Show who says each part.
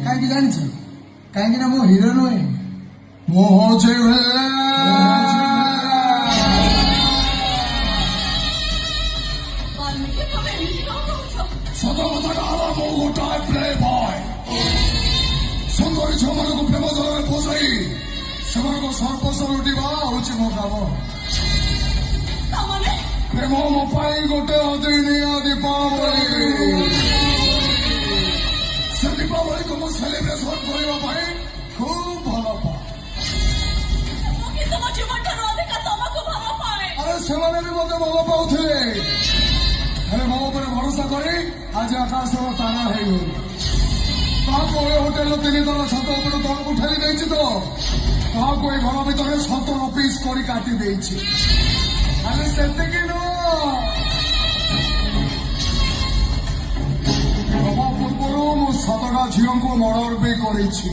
Speaker 1: କାହିଁକି ଜାଣିଛ? କାହିଁକି ନା ମୋ ହିରୋ ନୁହେଁ, ମୁଁ ହଉଛି
Speaker 2: ସତ କଥାଟା ହେଲା ମୁଁ ଗୋଟାଏ ପ୍ଲେ ବୟ। ସୁନ୍ଦରୀ ଝିଅମାନଙ୍କୁ ପ୍ରେମ ଜଳରେ ପୋଷାଇ ସେମାନଙ୍କ ସର୍ବସ୍ୱ ଲୁଟିବା ହଉଛି ମୋ କାମ। ପ୍ରେମ ମୋ ପାଇଁ ଗୋଟେ ଅଦିନିଆ ଦୀପାବଳି। ସେ ଦୀପାବଳିକୁ ମୁଁ ସେଲିବ୍ରେସନ କରିବା ପାଇଁ ଖୁବ୍ ଭଲ ପାଏ। ଆରେ ସେମାନେ ବି ମତେ ଭଲ ପାଉଥିଲେ, ହେଲେ ମୋ ଉପରେ ଭରସା କରି ଆଜି ଆକାଶର ତାରା ହେଇଗଲି। କାହାକୁ ଏ ହୋଟେଲର 3 ତଳ ଛାତ ଉପରୁ ତଳକୁ ଠେଲି ଦେଇଛି ତ, କାହାକୁ ଏଇ ଘର ଭିତରେ 17 ପିସ୍ କରି କାଟି ଦେଇଛି। ଖାଲି ସେତିକି ନୁହଁ, ପୂର୍ବରୁ ମୁଁ 7ଟା ଝିଅଙ୍କୁ ମର୍ଡର ବି କରିଛି।